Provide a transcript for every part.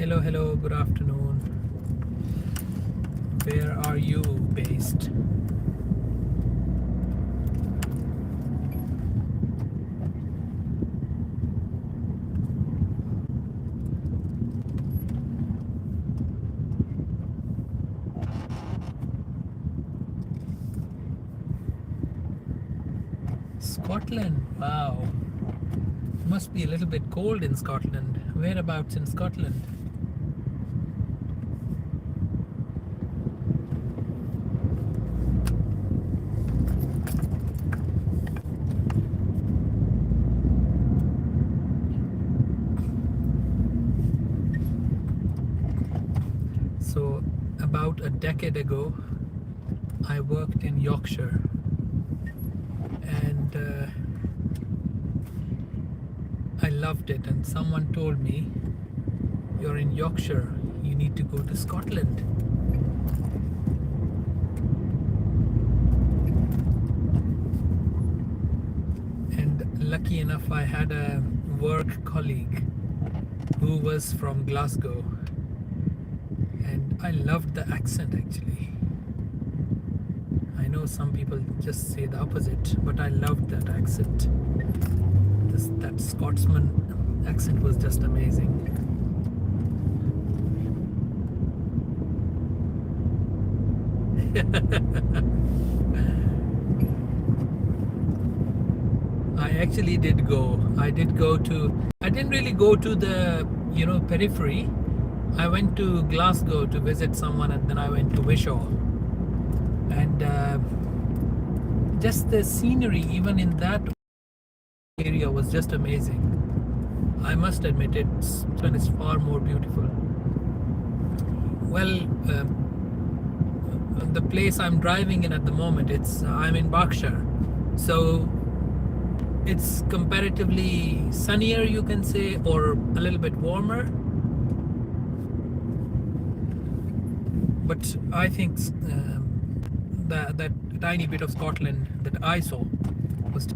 Hello, good afternoon. Where are you based? Scotland. Wow. Must be a little bit cold in Scotland. Whereabouts in Scotland? So, about a decade ago, I worked in Yorkshire, and I loved it. And someone told me, "You're in Yorkshire, you need to go to Scotland." And lucky enough, I had a work colleague who was from Glasgow, and I loved the accent actually. I know some people just say the opposite, but I loved that accent. That Scotsman accent was just amazing. I actually did go. I didn't really go to the, periphery. I went to Glasgow to visit someone, and then I went to Wishaw. And just the scenery, even in that area, was just amazing. I must admit, it's far more beautiful. Well, the place I'm driving in at the moment, I'm in Berkshire, so it's comparatively sunnier, you can say, or a little bit warmer. But I think that tiny bit of Scotland that I saw was.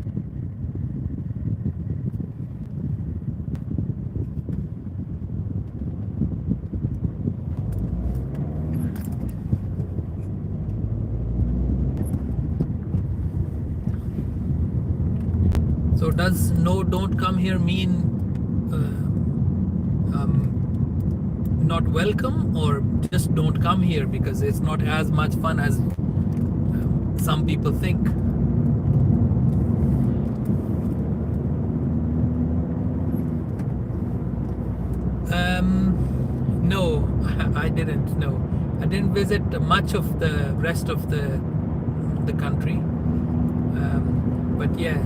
So does no, don't come here mean not welcome, or just don't come here because it's not as much fun as some people think? No, I didn't. No, I didn't visit much of the rest of the country. But yeah,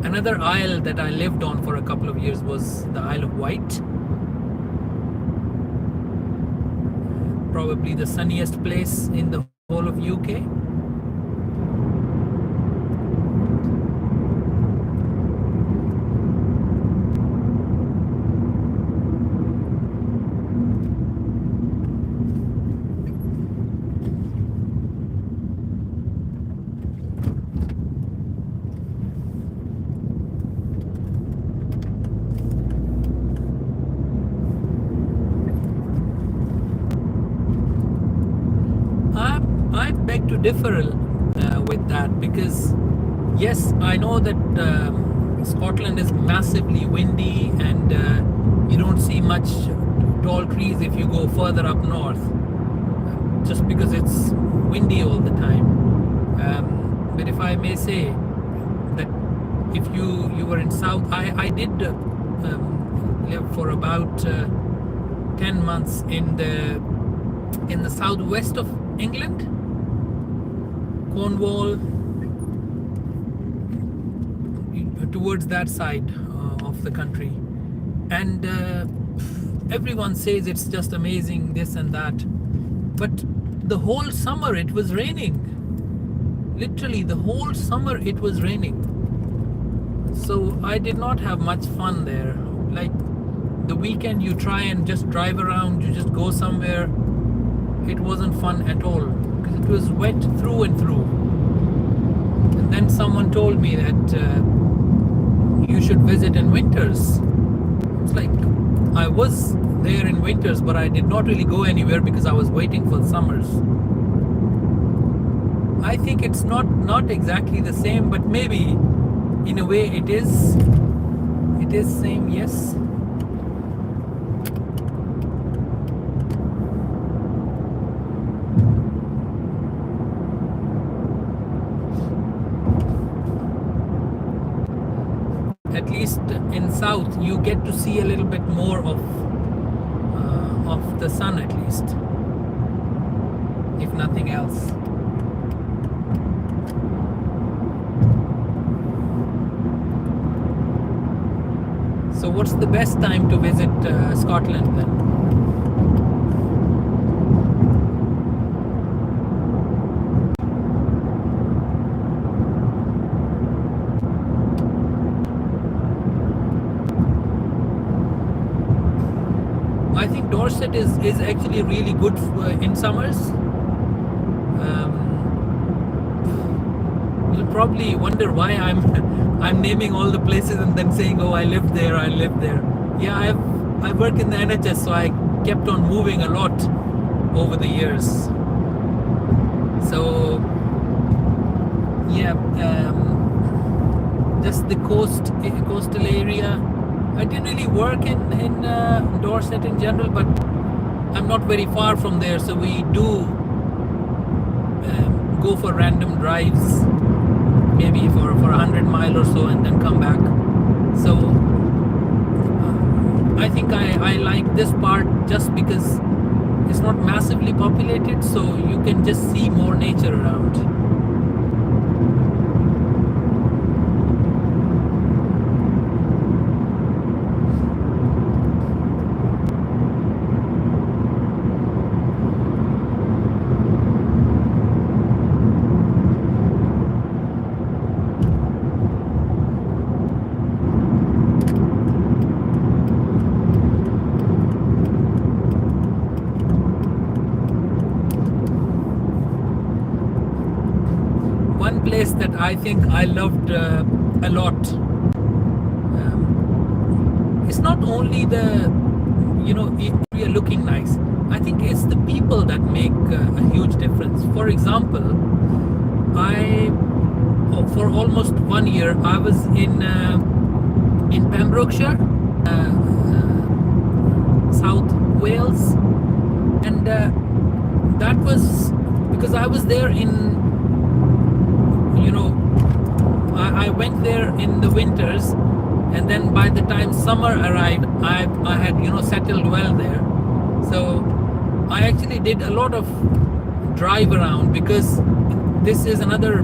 another isle that I lived on for a couple of years was the Isle of Wight. Probably the sunniest place in the whole of UK. I beg to differ with that, because yes, I know that Scotland is massively windy, and you don't see much tall trees if you go further up north, just because it's windy all the time. But if I may say that if you were in South, I did live for about 10 months in the southwest of England, Cornwall, towards that side of the country, and everyone says it's just amazing, this and that, but the whole summer it was raining. Literally the whole summer it was raining. So I did not have much fun there. Like the weekend you try and just drive around, you just go somewhere, it wasn't fun at all because it was wet through and through. And then someone told me that you should visit in winters. It's like I was there in winters, but I did not really go anywhere because I was waiting for summers. I think it's not exactly the same, but maybe in a way it is. It is same, yes. At least in south you get to see a little bit more of the sun, at least, if nothing else. So what's the best time to visit Scotland then? I think Dorset is actually really good in summers. You'll probably wonder why I'm naming all the places and then saying, oh, I live there, I live there. Yeah, I work in the NHS, so I kept on moving a lot over the years. So yeah, just the coastal area. I didn't really work in Dorset in general, but I'm not very far from there, so we do go for random drives, maybe for 100 miles or so, and then come back. So I think I like this part just because it's not massively populated, so you can just see more nature around. One place that I think I loved a lot, it's not only the, area looking nice. I think it's the people that make a huge difference. For example, for almost 1 year, I was in Pembrokeshire, South Wales, and that was because I was there I went there in the winters, and then by the time summer arrived, I had settled well there. So I actually did a lot of drive around because this is another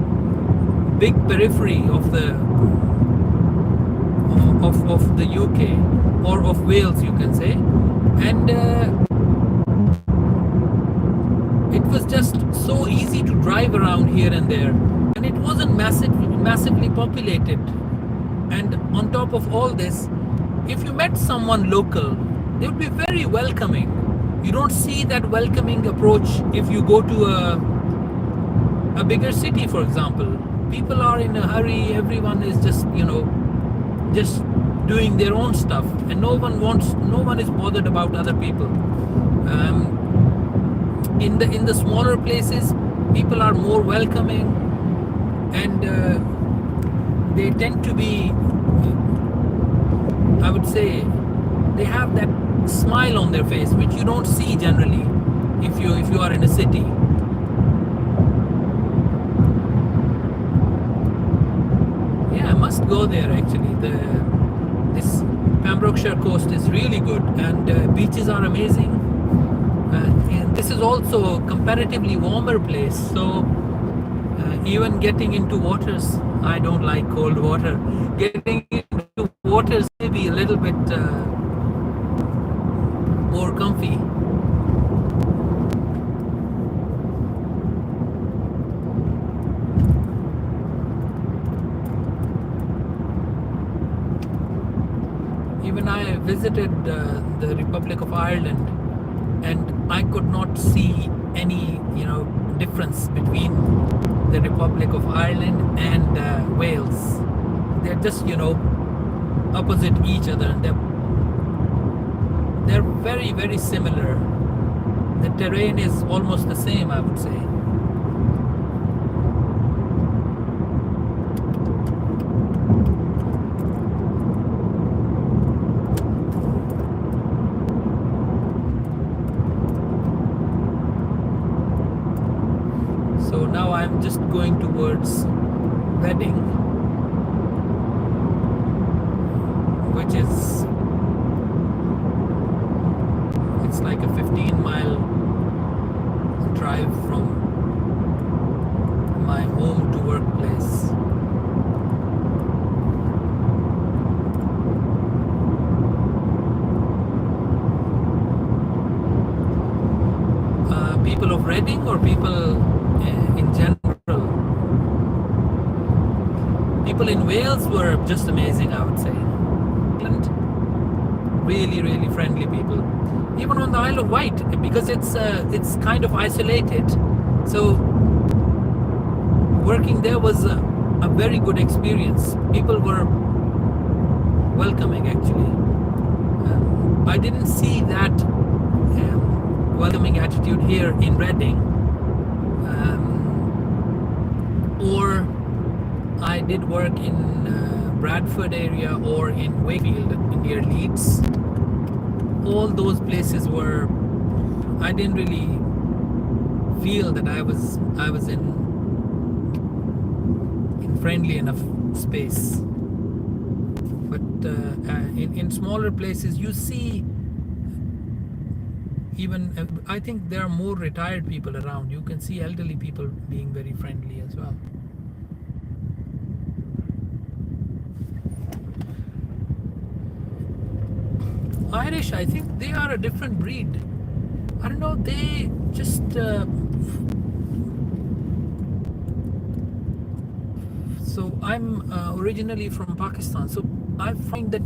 big periphery of the UK, or of Wales, you can say, and it was just so easy to drive around here and there, and it wasn't massively populated. And on top of all this, if you met someone local, they would be very welcoming. You don't see that welcoming approach if you go to a bigger city, for example. People are in a hurry, everyone is just doing their own stuff, and no one is bothered about other people. In the smaller places, people are more welcoming, and they tend to be, I would say, they have that smile on their face, which you don't see generally if you are in a city. Yeah, I must go there actually. This Pembrokeshire coast is really good, and beaches are amazing. And this is also a comparatively warmer place, so even getting into waters, I don't like cold water. Getting into waters may be a little bit more comfy. Even I visited the Republic of Ireland, and I could not see any difference between the Republic of Ireland and Wales. They're just opposite each other, and they're very, very similar. The terrain is almost the same, I would say. So now I'm just going towards Reading, which is, it's like a 15-mile drive from my home to workplace. People of Reading or people in general? People in Wales were just amazing, I would say. Really, really friendly people. Even on the Isle of Wight, because it's kind of isolated. So working there was a very good experience. People were welcoming, actually. I didn't see that welcoming attitude here in Reading. Or I did work in Bradford area or in Wakefield near Leeds. All those places were, I didn't really feel that I was in friendly enough space. But in smaller places you see, even I think there are more retired people around. You can see elderly people being very friendly as well. Irish, I think they are a different breed. I don't know, they just so I'm originally from Pakistan, so I find that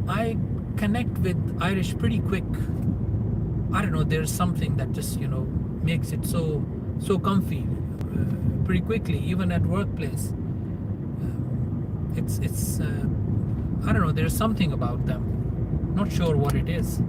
I connect with Irish pretty quick. I don't know, there's something that just, makes it so comfy pretty quickly, even at workplace. It's I don't know, there's something about them. Not sure what it is.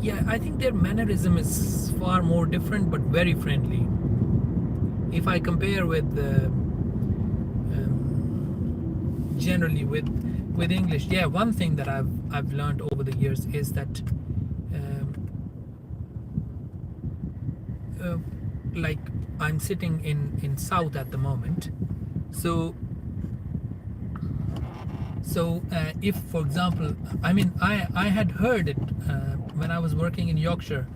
Yeah, I think their mannerism is far more different, but very friendly. If I compare with generally with English, yeah, one thing that I've learned over the years is that like I'm sitting in South at the moment, so if, for example, I mean, I had heard it when I was working in Yorkshire.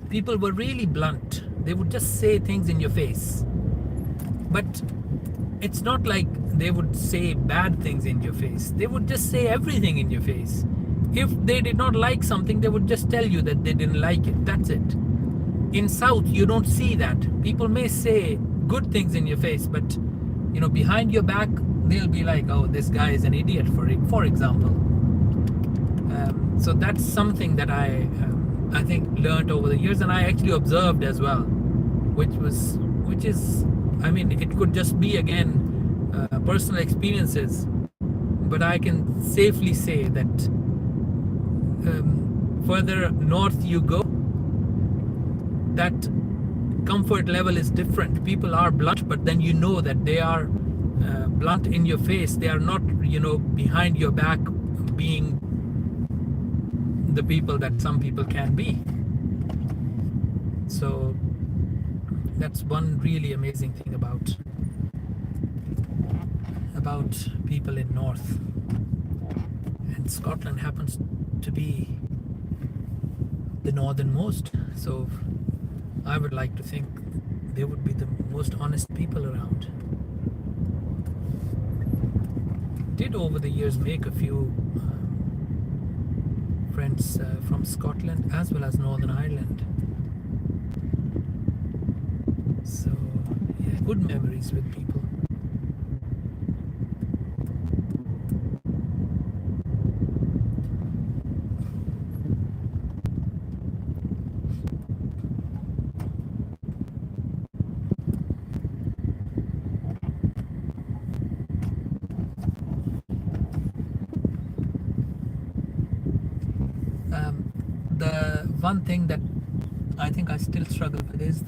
People were really blunt. They would just say things in your face. But it's not like they would say bad things in your face. They would just say everything in your face. If they did not like something, they would just tell you that they didn't like it. That's it. In South, you don't see that. People may say good things in your face, but behind your back, they'll be like, "Oh, this guy is an idiot," for example. So that's something that I think learned over the years, and I actually observed as well, which is, I mean, it could just be again personal experiences, but I can safely say that further north you go, that comfort level is different. People are blunt, but then that they are blunt in your face. They are not, behind your back being the people that some people can be. So that's one really amazing thing about people in North. And Scotland happens to be the northernmost, so I would like to think they would be the most honest people around. Did over the years make a few friends from Scotland as well as Northern Ireland. So yeah, good memories with people. The one thing that I think I still struggle with is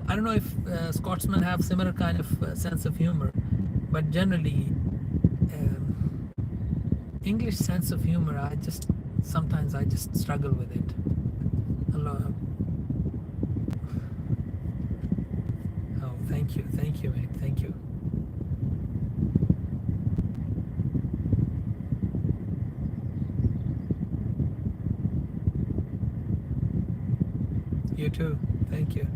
I don't know if Scotsmen have similar kind of sense of humor, but generally, English sense of humor, I just sometimes I just struggle with it. A lot. Oh, thank you, mate, thank you. You too, thank you.